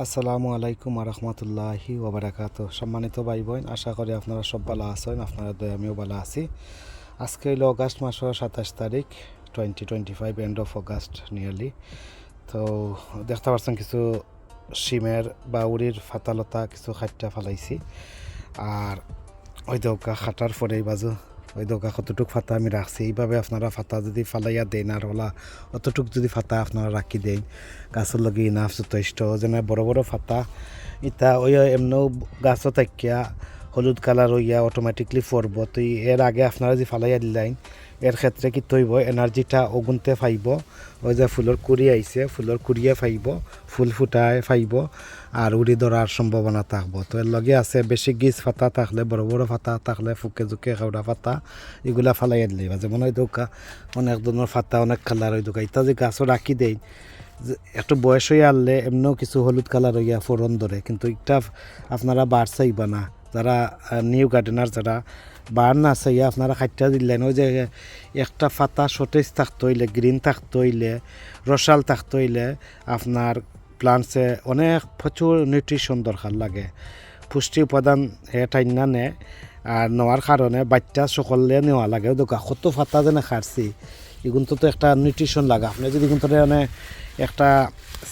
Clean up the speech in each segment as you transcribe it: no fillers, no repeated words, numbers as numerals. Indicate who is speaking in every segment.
Speaker 1: আসসালামু আলাইকুম রহমতুল্লাহি ওবরাকাত। সম্মানিত ভাই বোন, আশা করি আপনারা সব ভালো আছেন। আপনারা দয়া আমিও ভালো আছি। আজকে হইল অগাস্ট মাসের 27 তারিখ 2025, এন্ড অফ অগাস্ট নিয়ারলি। তো দেখতে পাচ্ছেন কিছু শিমের বা উড়ির ফাতালতা কিছু খাট্টা ফালাইছি। আর ওই দৌকা খাটার পরেই বাজু ওই দৌকা কতটুক ফাতা আমি রাখছি। এইভাবে আপনারা ফাতা যদি ফালাইয়া দেন আর ওলা অতটুক যদি ফাতা আপনারা রাখি দেন, গাছের লগে ইনাফ যথেষ্ট। যেন বড় বড় ফাতা ইতা ওই এমনও গাছও থাকিয়া হলুদ কালার হইয়া অটোমেটিকলি পড়ব। তো এর আগে আপনারা যে ফালাইয়া দিলেন এর ক্ষেত্রে কি তৈব এনার্জিটা অগুনতে ফাইব। ওই যে ফুলের কুড়ি আইছে, ফুলের কুড়িয়ে ফাইব, ফুল ফুটায় ফাইব আর উড়ি ধরার সম্ভাবনা থাকবো। তো এর লগে আছে বেশি গিজ ফাতা থাকলে, বড় বড় ফাতা থাকলে, ফুকে জুকে খাওয়া ফাতা এগুলা ফালাইয়া দিলে যেমন ওই দোকা অনেক ধরনের ফাতা, অনেক কালার ওই দোকা ইতা যে গাছও রাখি দেই একটু বয়স হয়ে আনলে এমনিও কিছু হলুদ কালার হইয়া ফোরন ধরে, কিন্তু এটা আপনারা বার চাইবা না। যারা নিউ গার্ডেনার যারা বার না চাইয়া আপনারা খাইটা দিলেন, ওই যে একটা ফাতা সতেজ থাকতে হইলে, গ্রিন থাকতে হইলে, রসাল থাকতে হইলে আপনার প্লান্টসে অনেক প্রচুর নিউট্রিশন দরকার লাগে, পুষ্টি উপাদান টাইনা নেয়। আর নেওয়ার কারণে বাচ্চা সকলে নেওয়া লাগে। ওই কত ফাতা যেন খারছি এগুলো তো একটা নিউট্রিশন লাগে। আপনি যদি কিন্তু একটা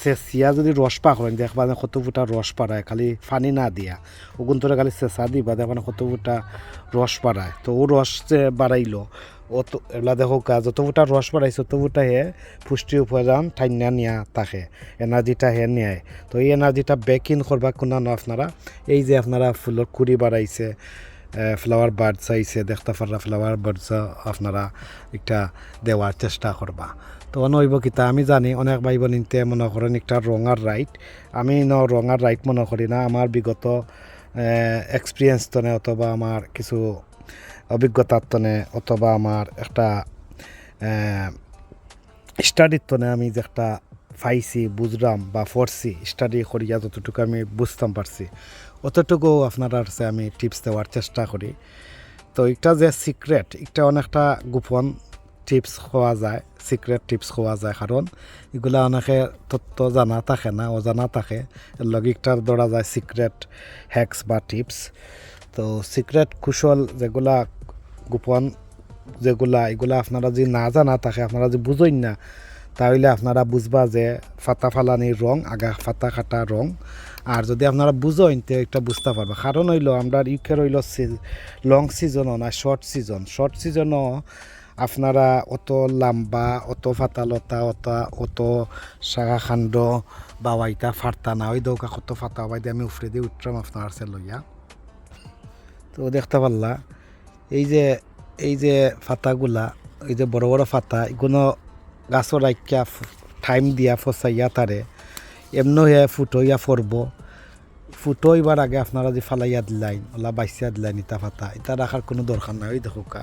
Speaker 1: চেঁচিয়া যদি রস পা করেন দেখবা কত ফুটা রস পাড়ায়, খালি পানি না দিয়া ওগুন তোরা খালি চেঁচা দিবা দেখবা কত ফুটা রস পাড়ায়। তো ও রস যে বাড়াইলো ও তো এগুলা দেখো যত ফুটা রস বাড়াইছে তত ফুটা হে পুষ্টি উপাদান ঠান্না নিয়া থাকে, এনার্জিটা হে নেয়। তো এই এনার্জিটা ব্যাক ইন করবা কোনা আপনারা এই যে আপনারা ফুলের কুড়ি বাড়াইছে, ফ্লাওয়ার বার্ডস আইছে, দেখতে পারা ফ্লাওয়ার বার্ডস আপনারা একটা দেওয়ার চেষ্টা করবা। তো নইব কিতা আমি জানি অনেক ভাই বোনিতে মনে করেন একটা রঙার রাইট, আমি রঙার রাইট মনে করি না। আমার বিগত এক্সপিরিয়েন্স তনে অথবা আমার কিছু অভিজ্ঞতার তনে অথবা আমার একটা স্টাডির তনে আমি যে একটা পাইছি বুঝলাম বা পড়ছি, স্টাডি করিয়া যতটুকু আমি বুঝতাম পারছি অতটুকু আপনার কাছে আমি টিপস দেওয়ার চেষ্টা করি। তো এটা যে সিক্রেট, এটা অনেকটা গোপন টিপস হওয়া যায়, সিক্রেট টিপস হওয়া যায়, কারণ এগুলা অনেকে তথ্য জানা থাকে না, অজানা থাকে। এর লগে একটার ধরা যায় সিক্রেট হ্যাক্স বা টিপস। তো সিক্রেট কুশল যেগুলা গোপন যেগুলা এগুলা আপনারা যদি না জানা থাকে, আপনারা যদি বুঝেন না, তাহলে আপনারা বুঝবা যে ফাতা ফালানির রং আগা ফাতা কাটা রং। আর যদি আপনারা বুঝেন তো একটা বুঝতে পারবে। কারণ হইল আমরা ইউকে রইল লং সিজনও না শর্ট সিজন। শর্ট সিজনও আপনারা অত লাম্বা, অত ফাতালতা, অত শাখা খান্ড বা ওয়াইটা ফারতা না। ওই দৌকা কত ফাতা ওয়াই দিয়ে আমি উফরে দিয়ে উঠলাম আপনার আছে লইয়া। তো দেখতে পারলা এই যে ফাতাগুলা, এই যে বড় বড় ফাতা এগুলো গাছর রাখিয়া টাইম দিয়া ফসাইয়া তারে এমনি হয়ে ফুটইয়া ফরব। ফুটইবার আগে আপনারা যে ফালাইয়া দিলাইন ওলা বাইসিয়া দিলাইন ইতা ফাতা এটা রাখার কোনো দরকার নাই। ওই দেখোকা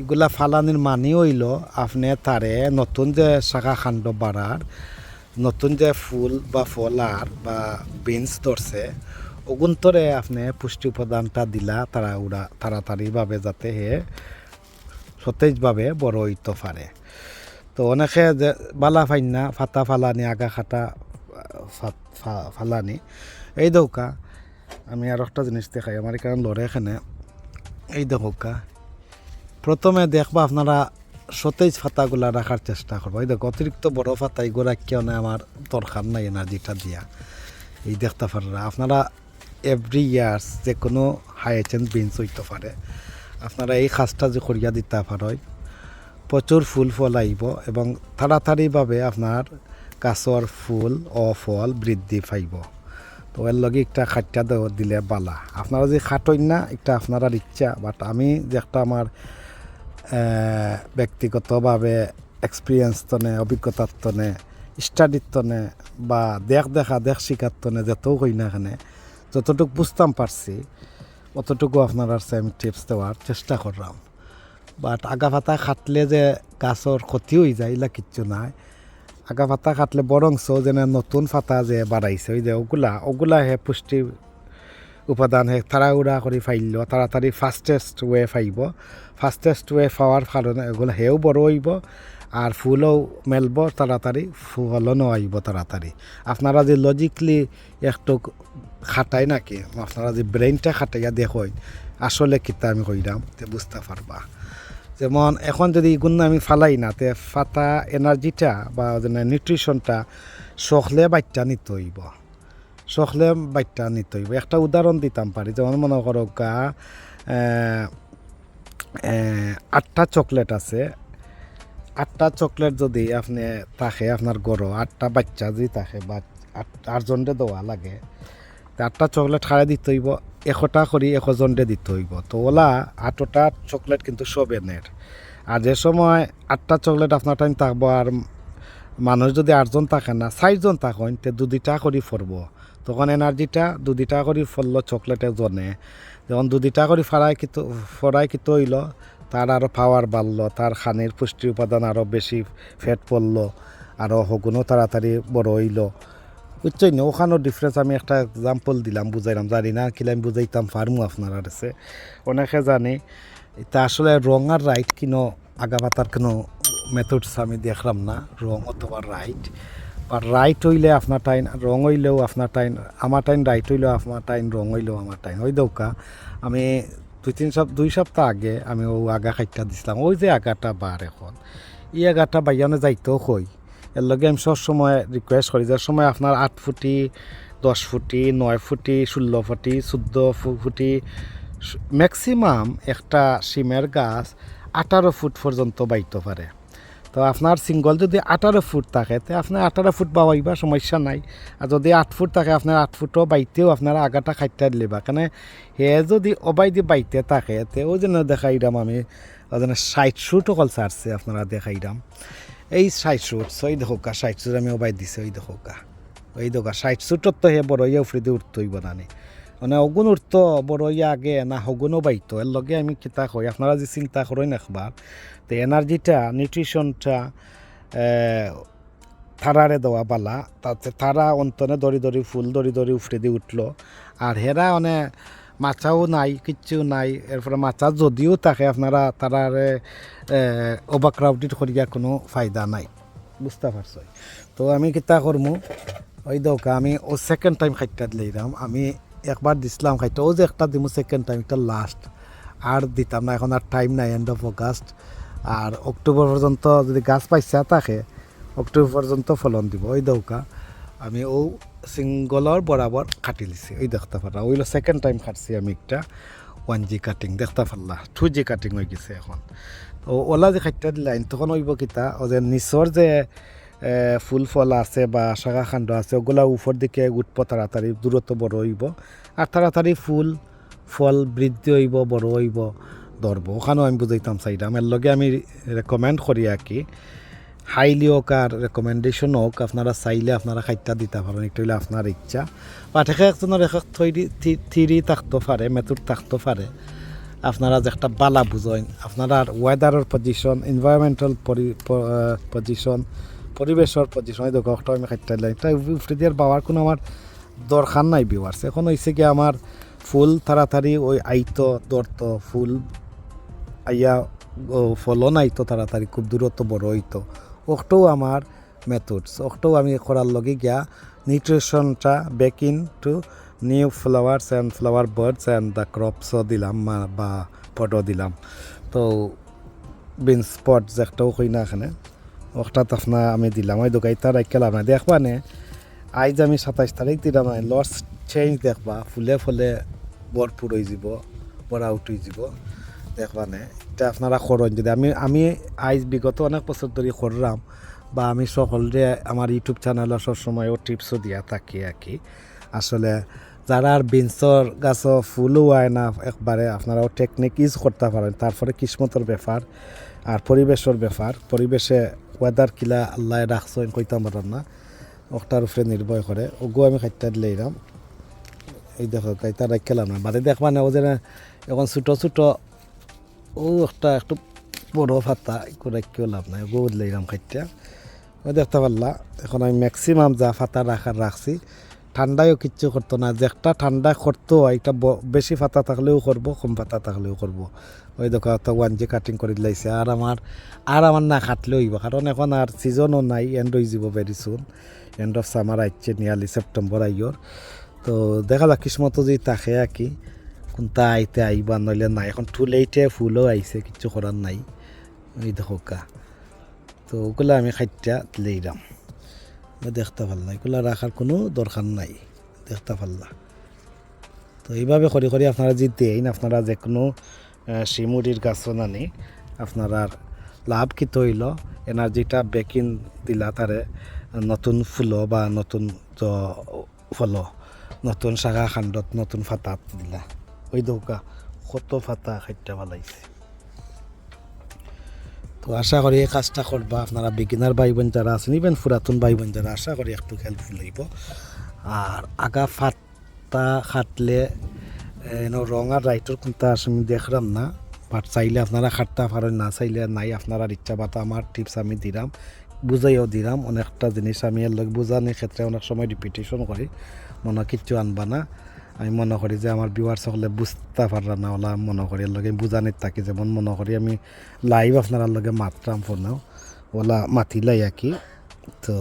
Speaker 1: এগুলা ফালানির মানে হইল আপনি তারে নতুন যে শাখা খান্ড বাড়ার, নতুন যে ফুল বা ফলার বা বিনস ধরছে ওগুন্তরে আপনি পুষ্টি উপাদানটা দিলা তাড়াতাড়িভাবে যাতে হে সতেজভাবে বড় হইতে পারে। তো অনেকে যে বালা ফাইন না ফাতা ফালানি আগা খাটা ফালানি এই দৌকা আমি আর একটা জিনিস দেখাই আমার এখানে লড়ে এখানে এই দৌকা প্রথমে দেখবা আপনারা সতেজ ফাতাগুলা রাখার চেষ্টা করবো। এই দেখো অতিরিক্ত বড় ফাতা এগুলা কেউ না আমার দরকার নাই এনার্জিটা দিয়া। এই দেখতে পারা আপনারা এভরি ইয়ার্স যে কোনো হাইচেন বিনস হইতে পারে, আপনারা এই কাজটা যে করিয়া দিতে পারেন প্রচুর ফুল ফল আইব এবং তাড়াতাড়িভাবে আপনার গাছর ফুল ও ফল বৃদ্ধি পাইব। তো এর লগে একটা খাট্টা দিলে বালা। আপনারা যে খাটইন না একটা আপনারা ইচ্ছা, বাট আমি যে একটা আমার ব্যক্তিগতভাবে এক্সপিরিয়েন্স তনে, অভিজ্ঞতার তনে, স্টাডির তনে বা দেখ শিকার তনে যেতেও কই না এখানে যতটুকু বুঝতাম পারছি অতটুকু আপনার কাছে আমি টিপস দেওয়ার চেষ্টা করলাম। বাট আগা পাতা খাটলে যে গাছর ক্ষতি হয়ে যায় এগুলা কিচ্ছু নাই। আগা পাতা কাটলে বরংস যেন নতুন পাতা যে বাড়াইছে ওই যে ওগুলা হে পুষ্টি উপাদান হে তাড়াহুড়া করে ফাইল তাড়াতাড়ি ফাস্টেস্ট ওয়ে ফাইব ফাস্টেস্ট ওয়ে পাওয়ার কারণে এগুলো হেও বড় হইব আর ফুলও মেলব তাড়াতাড়ি ফলনও আইব তাড়াতাড়ি আপনারা যে লজিকলি একটু খাটাই নাকি আপনারা যে ব্রেইনটা খাটাইয়া দেখই আসলে কিতা আমি কইরাম তে বুঝতে পারবা যেমন এখন যদি এগুলো আমি ফালাই না তে ফাতা এনার্জিটা বা নিউট্রিশনটা সখলে বাচ্চা নিতে হইব সখলে বাচ্চা নিতে হইব একটা উদাহরণ দিতাম পারি যেমন মনে করো গা 8টা চকলেট আছে 8টা চকলেট যদি আপনি থাকে আপনার গড় 8টা বাচ্চা যদি থাকে বা 8জনরে দেওয়া লাগে 8টা চকলেট খাড়ে দিতে হইব 100টা করি 100জনরে দিতে হইব তো ওলা 8টা চকলেট কিন্তু সব এনের আর যে সময় 8টা চকলেট আপনার টাইম থাকবো আর মানুষ যদি 8জন থাকে না 4জন থাকেন তে 2-2টা করে ফরব তখন এনার্জিটা 2-2টা করে ফললো চকলেটে জনে যখন 2-2টা করে ফরাই কিতো হইল তার আরও পাওয়ার বাড়লো তার খানির পুষ্টি উপাদান আরও বেশি ফ্যাট পড়লো আরও হগুনও তাড়াতাড়ি বড় হইল বুঝছই না ওখানেও ডিফারেন্স আমি একটা এক্সাম্পল দিলাম বুঝাইলাম জানি না কিলে আমি বুঝাইতাম পারমু আপনার কাছে অনেকে জানি এটা আসলে রং আর রাইট কিনো আগাবাতার কোনো মেথডস আমি দেখলাম না রং অথবা রাইট বা রাইট হইলে আপনার টাইম রং হইলেও আপনার টাইম আমার টাইম রাইট হইলেও আপনার টাইম রং হইলেও আমার টাইম ওই দৌকা আমি 2 সপ্তাহ আগে আমি ও আগা খাইটা দিছিলাম ওই যে আগাটা বার এখন এই আগাটা বাইয়ানে যাইতেও কই এর লগে আমি সব সময় রিকোয়েস্ট করি যার সময় আপনার 8 ফুটি 10 ফুটি 9 ফুটি 16 ফুটি 14 ফুটি ম্যাক্সিমাম একটা শিমের গাছ 18 ফুট পর্যন্ত বাইতে পারে তো আপনার সিঙ্গল যদি 18 ফুট থাকে তো আপনার 18 ফুট বাবাইবা সমস্যা নাই আর যদি 8 ফুট থাকে আপনার 8 ফুটও বাইতেও আপনারা আগাটা খাইতে দিলেবা কেন হে যদি অবাইদি বাইতে থাকে তো ওই জন্য দেখাইলাম আমি ওই জন্য 60 ফুটও কল ছাড়ছে আপনারা দেখাইলাম এই 60 ফুট ওই দেখো 60 ফুট আমি অবাই দিছি ওই দেখো ওই দেখো 60 ফুটত তো হে বড় ইয়ে উফরে দিয়ে উঠতে হইব না মানে অগুন উঠতো বড় ইয়ে আগে না হগুনও বাইতো এর লগে আমি কিতা কই আপনারা যে চিন্তা করেন একবার তো এনার্জিটা নিউট্রিশনটা থারারে দেওয়া বালা তাতে তারা অন্তনে দড়ি ফুল দড়ি উফরে দিয়ে উঠলো আর হেরা মানে মাছাও নাই কিচ্ছু নাই এরপরে মাছা যদিও থাকে আপনারা তারারে ওভারক্রাউডেড করিয়া কোনো ফায়দা নাই বুঝতে পারছ তো আমি কিতা করমু ওই দৌকা আমি ও সেকেন্ড টাইম খাইটা দিলাম আমি একবার দিছিলাম খাইতে ও যে একটা দিমু সেকেন্ড টাইম এটা লাস্ট আর দিতাম না এখন আর টাইম নাই এন্ড অফ অগাস্ট আর অক্টোবর পর্যন্ত যদি গাছ পাইছা থাকে অক্টোবর পর্যন্ত ফলন দিব ওই দৌকা আমি ও সিঙ্গলর বরাবর কাটি লিছি ওই দেখতে পারা ওইলো সেকেন্ড টাইম কাটছি আমি একটা 1G কাটিং দেখতে পারলা 2G কাটিং হয়ে গেছে এখন তো ওলা যে খাইটা দিলাইন তখন হইব কিতা ও যে নিচর যে ফুল ফল আছে বা শাখা খাণ্ড আছে ওগুলা উপর দিকে উঠব তাড়াতাড়ি দূরত্ব বড় হইব আর তাড়াতাড়ি ফুল ফল বৃদ্ধি হইব বড় হইব ধরব ওখানেও আমি বুঝাইতাম চাইলাম এর লগে আমি রেকমেন্ড করি আর কি হাইলি হোক আর রেকমেন্ডেশন হোক আপনারা চাইলে আপনারা খাইটা দিতে পারেন একটু হইলে আপনার ইচ্ছা বা থেকে একজনের এক থিরি থাকতে পারে মেথড থাকতে পারে আপনারা যে একটা বালা বুঝেন আপনারা ওয়েদারের পজিশন এনভায়রনমেন্টাল পজিশন পরিবেশের পজিশন এই দেখো আমি খাইতে দিলাম এটা উফরে দিয়ে পাওয়ার কোনো আমার দরকার নাই ভিউয়ার্স এখন হয়েছে কি আমার ফুল তাড়াতাড়ি ওই আইতো ধরতো ফুল আইয়া ফলন আইতো তাড়াতাড়ি খুব দূরত্ব বড় হইতো ওটাও আমার মেথডস ওটাও আমি করার লগে গিয়া নিউট্রিশনটা back in to new flowers and flower birds and the ক্রপসও দিলাম বা পটও দিলাম তো বিনস স্পট যে একটাও কই না এখানে ওটা আপনার আমি দিলাম ওই দোকানটা রাখলাম না দেখবা নে আজ আমি 27 তারিখ দিলাম লস চেঞ্জ দেখবা ফুলে ফুলে ভরপুর হয়ে যাব বড় আউট হয়ে যাব দেখবা নে এটা আপনারা করেন যদি আমি আজ বিগত অনেক বছর ধরে করলাম বা আমি সকলরে আমার ইউটিউব চ্যানেলে সবসময় ও টিপসও দিয়া থাকি আর কি আসলে যারা আর বিনসর গাছও ফুলও হয় না একবারে আপনারাও টেকনিক ইউজ করতে পারেন তারপরে কিসমতের ব্যাপার আর পরিবেশের ব্যাপার পরিবেশে ওয়েদার কিলা আল্লাহ রাখছেন কইতাম পারাম না ওটার উপরে নির্ভর করে ওগো আমি খাইতে দিলাম এই দেখো কাইতা রাখলাম না বাদে দেখবা না ও যে এখন ছোটো ও একটা একটু বড় ফাতা রাখিও লাভ নাই ওগো দিলাম খাইতে ওই দেখতে পারলা এখন আমি ম্যাক্সিমাম যা ফাতা রাখছি ঠান্ডায়ও কিচ্ছু করতো না, যে একটা ঠান্ডা করতো একটা বেশি পাতা থাকলেও করবো, কম পাতা থাকলেও করবো। ওই দোকান তো ওয়ানজি কাটিং করে দিলাইছে। আর আমার না কাটলে হইব, কারণ এখন আর সিজনও নাই, এন্ড হয়ে যাব very soon. End of summer আইছে, নিয়ারলি সেপ্টেম্বর আইয়র। তো দেখা যাক কিসমতো যদি তাকে আর কি কোনটা আইতে আইবা, নইলে নাই। এখন টু লেটে ফুলও আইছে, কিচ্ছু করার নাই। ওই দেখো কা, তো ওগুলো আমি খাইটা লইলাম, দেখতে পারলাম এগুলো রাখার কোনো দরকার নাই, দেখতে পারলাম। তো এইভাবে করে করে আপনারা যদি দেন, আপনারা যে কোনো শিমুরির গাছও নানি আপনারা লাভ কি তৈল, এনার্জিটা বেকিন দিলা তারে, নতুন ফুল বা নতুন ফল, নতুন শাখা খাণ্ডত নতুন ফাতাত দিলা। ওই দৌকা কত ফাতা খাইটা ভালাইছে। তো আশা করি এই কাজটা করবা আপনারা, বিগিনার ভাই বোন যারা আছেন, ইভেন পুরাতন ভাই বোন যারা, আশা করি একটু হেল্পফুল হইব। আর আগা ফাতা খাটলে রং আর রাইটর কোনটা আমি দেখলাম না, বাট চাইলে আপনারা খাটতে পারেন, না চাইলে নাই, আপনারা ইচ্ছা পাতা আমার টিপস আমি দিলাম, বুঝাইও দিলাম। অনেকটা জিনিস আমি এর লোক বোঝানোর ক্ষেত্রে অনেক সময় রিপিটেশন করি, মনে কিচ্ছু আনবা না। আমি মনে করি যে আমার ভিউয়ার্স সকলে বুঝতে পাররা না, ওলা মনে করি এর লগে বুঝানির থাকি, যেমন মনে করি আমি লাইভ আপনার লগে মাতরাম ফোনেও ওলা মাতিলাই আর কি। তো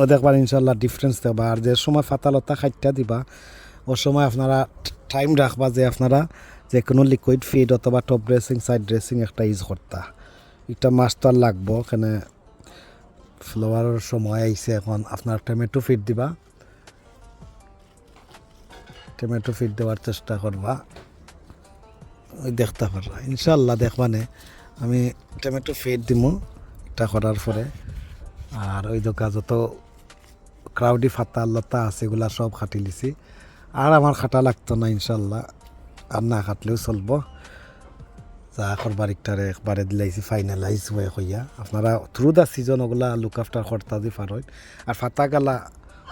Speaker 1: ও দেখবার ইনশাল্লাহ ডিফারেন্স দেখবা। আর যে সময় ফাতালতা খাইটা দিবা, ও সময় আপনারা টাইম রাখবা যে আপনারা যে কোনো লিকুইড ফিড অথবা টপ ড্রেসিং সাইড ড্রেসিং একটা ইউজ করতা। একটা মাস তো আর লাগবো, এখানে ফ্লাওয়ারের সময় আইছে। এখন আপনার টমেটো ফিড দিবা, টমেটো ফিড দেওয়ার চেষ্টা করবা, ওই দেখতে পারবা ইনশাল্লাহ দেখবানে আমি টমেটো ফিড দিমু এটা করার পরে। আর ওই দোকা যত ক্রাউডি ফাতা লতা আছে এগুলা সব খাটি লিছি, আর আমার খাটা লাগতো না ইনশাল্লাহ, আর না খাটলেও চলবো। যা করবার একটারে একবারে দিলাইছি ফাইনালাইজ হয়ে হইয়া। আপনারা থ্রু দ্য সিজন ওগুলা লুক আফটার করতা দি পারেন। আর ফাতা গালা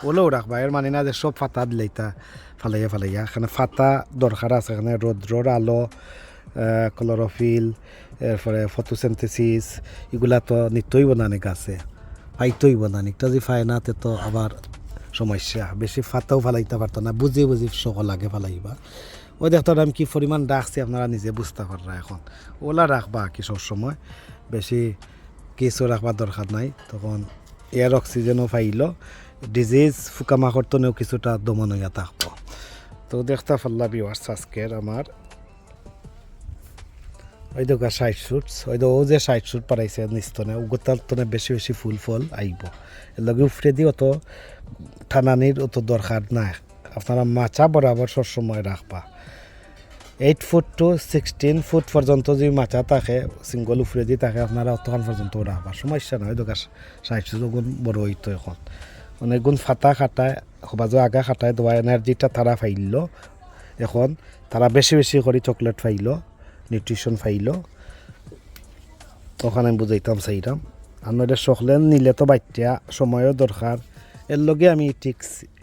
Speaker 1: ওলেও রাখবা, এর মানে না যে সব ফাতা দিলাইতা ফালাইয়া ফালাইয়া। এখানে ফাতা দরকার আছে, এখানে রৌদ্রর আলো, ক্লোরোফিল, এরপরে ফটোসিনথেসিস, এগুলা তো নিত্যই বানানি গাছে, ফাইতই বানানি। একটা যে ফাই না তে তো আবার সমস্যা, বেশি ফাতাও ফালাইতে পারতো না, বুঝে বুঝি সকল আগে ফালাইবা। ওই দেখতে আমি কী পরিমাণ রাখছি আপনারা নিজে বুঝতে পাররা। এখন ওলা রাখবা কি সবসময়, বেশি কিছু রাখবার দরকার নাই, তখন এয়ার অক্সিজেনও পাইল, ডিজিজ ফুকামাকড় তনেও কিছুটা দমন হইয়া থাকবো। তো দেখতে পারলা ভিউয়ার্স আজকের আমার ওই দোকা সাইড শুটস, ওই ও যে সাইড শুট পারাইছে নিস্তনে গোতার তনে বেশি বেশি ফুল ফল আইব। এর লগে উফরে দিয়ে অত ঠানানির অত দরকার নাই, আপনারা মাচা বরাবর সবসময় রাখবা। 8 ফুট টু 16 ফুট পর্যন্ত যদি মাচা থাকে, সিঙ্গল উফরে দিয়ে থাকে, আপনারা অতক্ষণ পর্যন্ত রাখবা, সমস্যা নয়। দোকা সাইড শুট গুণ বড় হইতো, এখন অনেক গুণ ফাতা খাটায় সবাজও আগা খাটায় দেওয়া এনার্জিটা তারা ফাইল। এখন তারা বেশি বেশি করে চকলেট ফাইল, নিউট্রিশন ফাইল, তখন আমি বুঝাইতাম চাইতাম। আর নইলে চকলেট নিলে তো বাচ্চা সময়ও দরকার। এর লগে আমি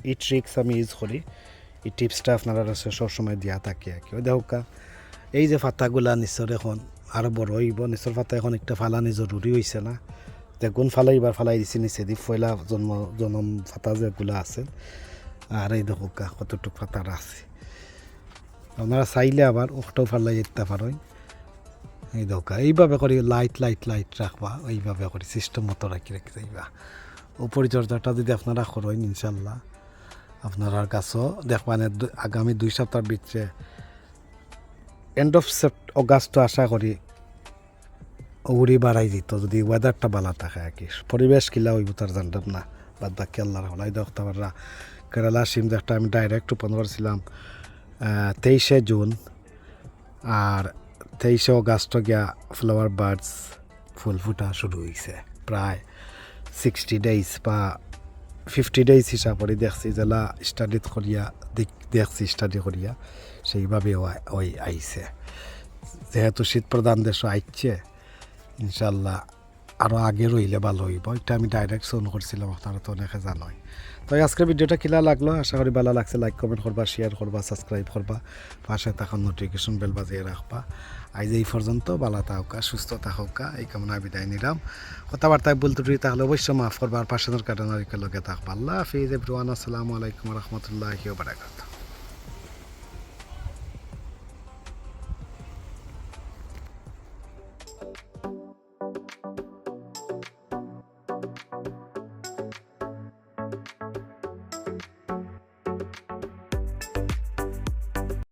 Speaker 1: এই ট্রিক্স আমি ইউজ করি, এই টিপসটা আপনারা সবসময় দিয়া থাকি আর কি। ওই দেখা এই যে ফাতাগুলা নিচর এখন আরও বড় হইব, নিচর ফাতা এখন একটা ফালানি জরুরি হয়েছে না, যে গুণ ফালাইবার ফালাই দিছি নিচে দি পয়লা জনম ফাতা যেগুলো আছে। আর এই দেখা কতটুক ফাতা আছে, আপনারা চাইলে আবার ওটাও ফালাই যেতে পারেন। এই দেখা এইভাবে করে লাইট লাইট লাইট রাখবা, এইভাবে করে সিস্টেম মতো রাখি রাখি যাইবা। ও পরিচর্যাটা যদি আপনারা করেন ইনশাল্লাহ আপনার গাছও দেখবানে আগামী 2 সপ্তাহের ভিতরে এন্ড অফ অগাস্ট আশা করি উড়ি বাড়াই দিত, যদি ওয়েদারটা ভালো থাকে আর কি। পরিবেশ কিলা হইব তার জানতাম না, বাদ বাকি আল্লাহর হলাই দেখতে পাররা। কেরালা সিম একটা আমি ডাইরেক্ট ওপেন করছিলাম 23শে জুন, আর 23শে অগাস্ট গিয়া ফ্লাওয়ার বার্ডস ফুল ফুটা শুরু হয়েছে। প্রায় 60 ডেজ বা 50 ডেজ হিসাব করে দেখছি, যেলা স্টাডি করিয়া দেখছি, স্টাডি করিয়া সেইভাবে ওই আইছে। যেহেতু শীত প্রধান দেশ আইছে, ইনশাল্লাহ আরও আগে রইলে ভালো হইব, এটা আমি ডাইরেক্ট ফোন করছিলাম, আপনারা তো অনেকে জানোই। তো আজকের ভিডিওটা কিলা লাগলো, আশা করি ভালো লাগছে। লাইক কমেন্ট করবা, শেয়ার করবা, সাবস্ক্রাইব করবা, পাশে তখন নোটিফিকেশন বেল বাজিয়ে রাখবা। আজ এই পর্যন্ত ভালো থাকা, সুস্থ থাকা, এই কামনা বিদায় নিলাম। কথাবার্তায় বলতে টুটি তাহলে অবশ্যই মাফ করবা, আর পাশের কাটানোর লগে থাকবা। আল্লাহ হাফিজ এভরিওয়ান, আসসালামু আলাইকুম রহমতুল্লাহি ওয়া বারাকাতুহু।